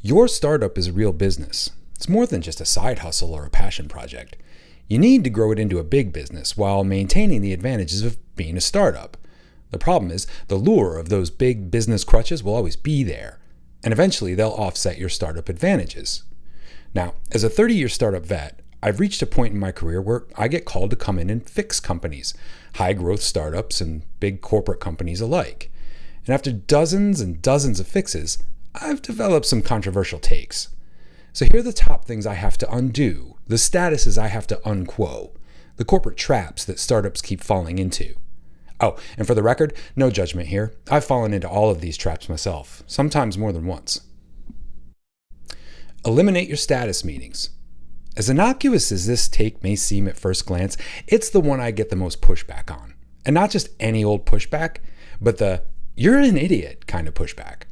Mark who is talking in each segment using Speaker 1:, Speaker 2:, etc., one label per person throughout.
Speaker 1: Your startup is a real business. It's more than just a side hustle or a passion project. You need to grow it into a big business while maintaining the advantages of being a startup. The problem is, the lure of those big business crutches will always be there, and eventually they'll offset your startup advantages. Now, as a 30-year startup vet, I've reached a point in my career where I get called to come in and fix companies, high-growth startups and big corporate companies alike. And after dozens and dozens of fixes, I've developed some controversial takes. So here are the top things I have to undo, the statuses I have to un-quo, the corporate traps that startups keep falling into. Oh, and for the record, no judgment here. I've fallen into all of these traps myself, sometimes more than once. Eliminate your status meetings. As innocuous as this take may seem at first glance, it's the one I get the most pushback on. And not just any old pushback, but the "you're an idiot" kind of pushback.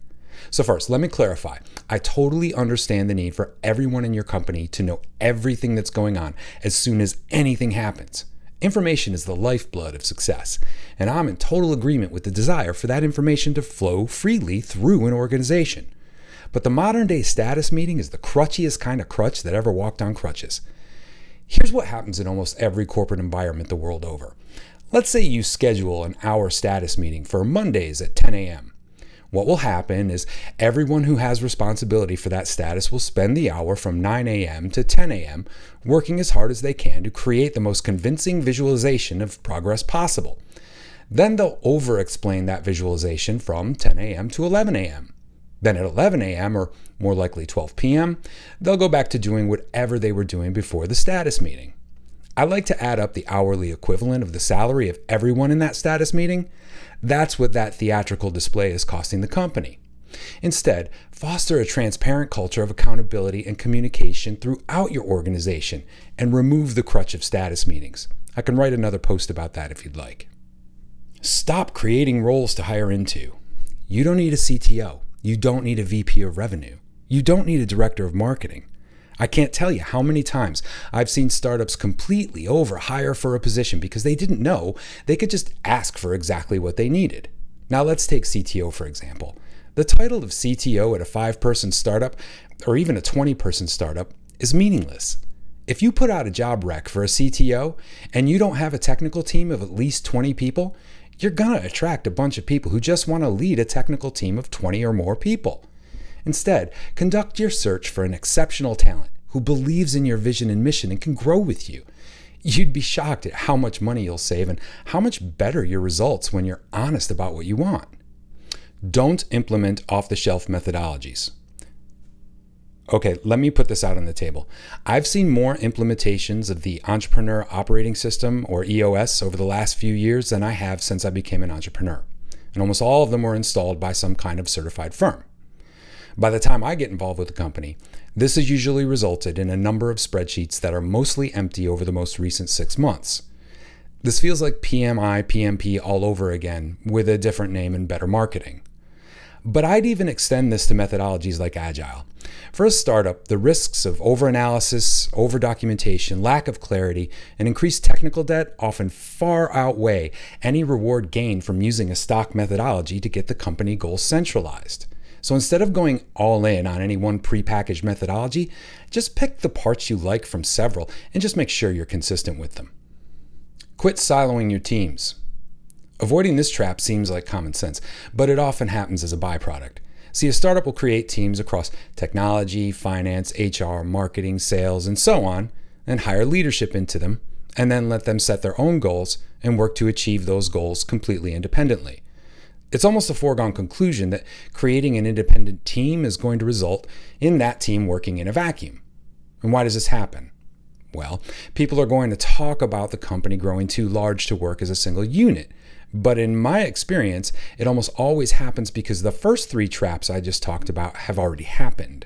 Speaker 1: So first, let me clarify. I totally understand the need for everyone in your company to know everything that's going on as soon as anything happens. Information is the lifeblood of success, and I'm in total agreement with the desire for that information to flow freely through an organization. But the modern-day status meeting is the crutchiest kind of crutch that ever walked on crutches. Here's what happens in almost every corporate environment the world over. Let's say you schedule an hour status meeting for Mondays at 10 a.m. What will happen is everyone who has responsibility for that status will spend the hour from 9 a.m. to 10 a.m. working as hard as they can to create the most convincing visualization of progress possible. Then they'll over-explain that visualization from 10 a.m. to 11 a.m. Then at 11 a.m., or more likely 12 p.m., they'll go back to doing whatever they were doing before the status meeting. I like to add up the hourly equivalent of the salary of everyone in that status meeting. That's what that theatrical display is costing the company. Instead, foster a transparent culture of accountability and communication throughout your organization and remove the crutch of status meetings. I can write another post about that if you'd like. Stop creating roles to hire into. You don't need a CTO. You don't need a VP of revenue. You don't need a director of marketing. I can't tell you how many times I've seen startups completely overhire for a position because they didn't know they could just ask for exactly what they needed. Now let's take CTO for example. The title of CTO at a 5-person startup or even a 20-person startup is meaningless. If you put out a job rec for a CTO and you don't have a technical team of at least 20 people, you're going to attract a bunch of people who just want to lead a technical team of 20 or more people. Instead, conduct your search for an exceptional talent who believes in your vision and mission and can grow with you. You'd be shocked at how much money you'll save and how much better your results when you're honest about what you want. Don't implement off-the-shelf methodologies. Okay, let me put this out on the table. I've seen more implementations of the Entrepreneur Operating System, or EOS, over the last few years than I have since I became an entrepreneur. And almost all of them were installed by some kind of certified firm. By the time I get involved with the company, this has usually resulted in a number of spreadsheets that are mostly empty over the most recent 6 months. This feels like PMI, PMP all over again, with a different name and better marketing. But I'd even extend this to methodologies like Agile. For a startup, the risks of over-analysis, over-documentation, lack of clarity, and increased technical debt often far outweigh any reward gained from using a stock methodology to get the company goals centralized. So instead of going all in on any one prepackaged methodology, just pick the parts you like from several and just make sure you're consistent with them. Quit siloing your teams. Avoiding this trap seems like common sense, but it often happens as a byproduct. See, a startup will create teams across technology, finance, HR, marketing, sales, and so on, and hire leadership into them, and then let them set their own goals and work to achieve those goals completely independently. It's almost a foregone conclusion that creating an independent team is going to result in that team working in a vacuum. And why does this happen? Well, people are going to talk about the company growing too large to work as a single unit. But in my experience, it almost always happens because the first 3 traps I just talked about have already happened.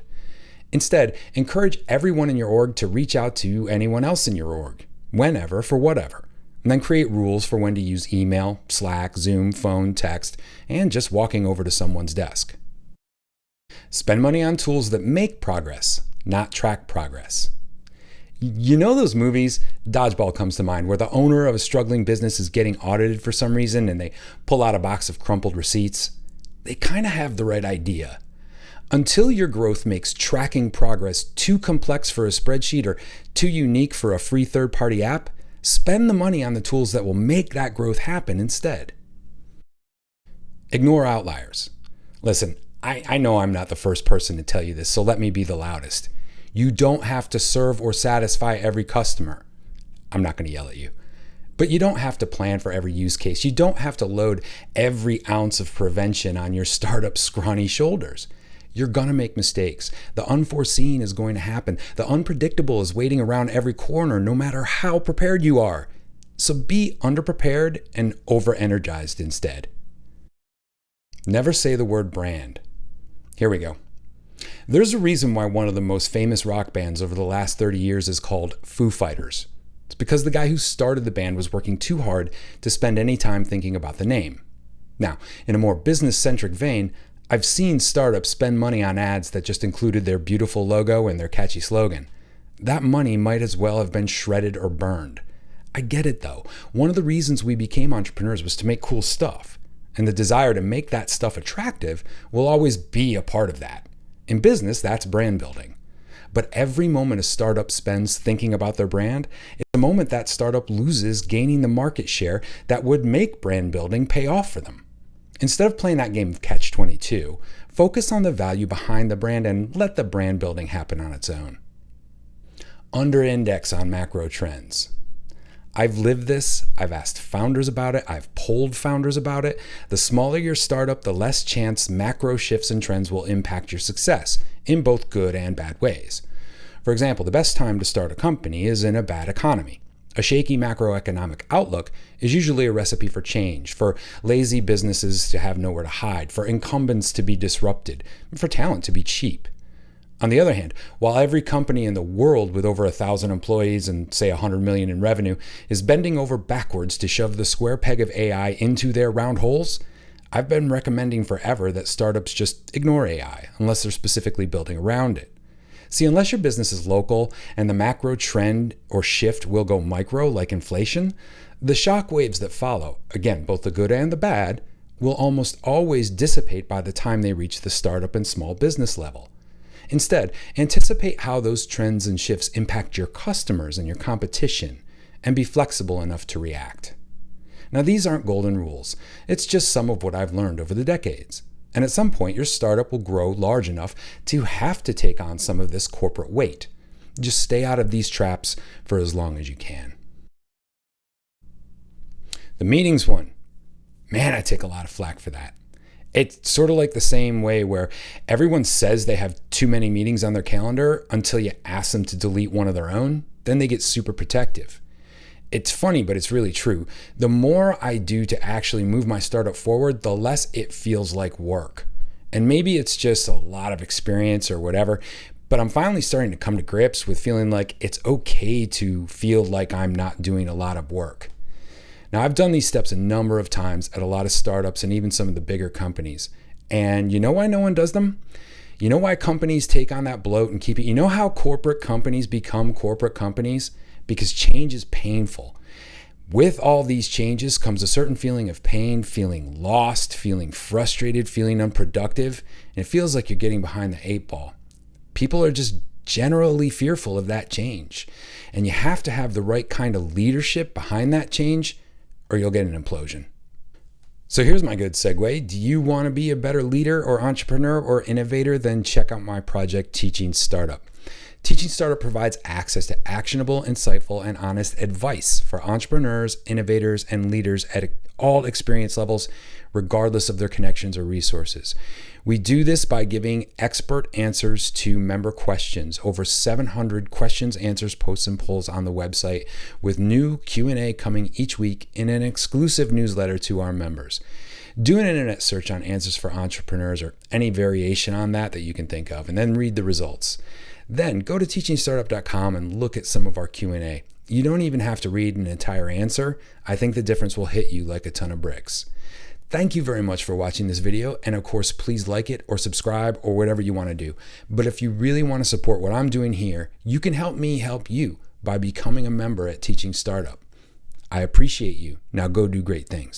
Speaker 1: Instead, encourage everyone in your org to reach out to anyone else in your org, whenever, for whatever. And then create rules for when to use email, Slack, Zoom, phone, text, and just walking over to someone's desk. Spend money on tools that make progress, not track progress. You know those movies? Dodgeball comes to mind, where the owner of a struggling business is getting audited for some reason and they pull out a box of crumpled receipts. They kind of have the right idea. Until your growth makes tracking progress too complex for a spreadsheet or too unique for a free third-party app, spend the money on the tools that will make that growth happen instead. Ignore outliers. Listen, I know I'm not the first person to tell you this, so let me be the loudest. You don't have to serve or satisfy every customer. I'm not going to yell at you. But you don't have to plan for every use case. You don't have to load every ounce of prevention on your startup's scrawny shoulders. You're going to make mistakes. The unforeseen is going to happen. The unpredictable is waiting around every corner, no matter how prepared you are. So be underprepared and over-energized instead. Never say the word brand. Here we go. There's a reason why one of the most famous rock bands over the last 30 years is called Foo Fighters. It's because the guy who started the band was working too hard to spend any time thinking about the name. Now, in a more business-centric vein, I've seen startups spend money on ads that just included their beautiful logo and their catchy slogan. That money might as well have been shredded or burned. I get it though. One of the reasons we became entrepreneurs was to make cool stuff. And the desire to make that stuff attractive will always be a part of that. In business, that's brand building. But every moment a startup spends thinking about their brand is the moment that startup loses gaining the market share that would make brand building pay off for them. Instead of playing that game of catch-22, focus on the value behind the brand and let the brand building happen on its own. Under-index on macro trends. I've lived this, I've asked founders about it, I've polled founders about it. The smaller your startup, the less chance macro shifts and trends will impact your success in both good and bad ways. For example, the best time to start a company is in a bad economy. A shaky macroeconomic outlook is usually a recipe for change, for lazy businesses to have nowhere to hide, for incumbents to be disrupted, and for talent to be cheap. On the other hand, while every company in the world with over 1,000 employees and say 100 million in revenue is bending over backwards to shove the square peg of AI into their round holes, I've been recommending forever that startups just ignore AI unless they're specifically building around it. See, unless your business is local and the macro trend or shift will go micro like inflation, the shock waves that follow, again, both the good and the bad, will almost always dissipate by the time they reach the startup and small business level. Instead, anticipate how those trends and shifts impact your customers and your competition, and be flexible enough to react. Now, these aren't golden rules. It's just some of what I've learned over the decades. And at some point, your startup will grow large enough to have to take on some of this corporate weight. Just stay out of these traps for as long as you can. The meetings one. Man, I take a lot of flack for that. It's sort of like the same way where everyone says they have too many meetings on their calendar until you ask them to delete one of their own. Then they get super protective. It's funny, but it's really true. The more I do to actually move my startup forward, the less it feels like work. And maybe it's just a lot of experience or whatever, but I'm finally starting to come to grips with feeling like it's okay to feel like I'm not doing a lot of work. Now, I've done these steps a number of times at a lot of startups and even some of the bigger companies. And you know why no one does them? You know why companies take on that bloat and keep it? You know how corporate companies become corporate companies? Because change is painful. With all these changes comes a certain feeling of pain, feeling lost, feeling frustrated, feeling unproductive, and it feels like you're getting behind the 8-ball. People are just generally fearful of that change. And you have to have the right kind of leadership behind that change, or you'll get an implosion. So here's my good segue. Do you want to be a better leader or entrepreneur or innovator? Then check out my project, Teaching Startup. Teaching Startup provides access to actionable, insightful, and honest advice for entrepreneurs, innovators, and leaders at all experience levels, regardless of their connections or resources. We do this by giving expert answers to member questions. Over 700 questions, answers, posts, and polls on the website, with new Q&A coming each week in an exclusive newsletter to our members. Do an internet search on Answers for Entrepreneurs or any variation on that you can think of, and then read the results. Then go to teachingstartup.com and look at some of our Q&A. You don't even have to read an entire answer. I think the difference will hit you like a ton of bricks. Thank you very much for watching this video, and of course, please like it or subscribe or whatever you want to do. But if you really want to support what I'm doing here, you can help me help you by becoming a member at Teaching Startup. I appreciate you. Now go do great things.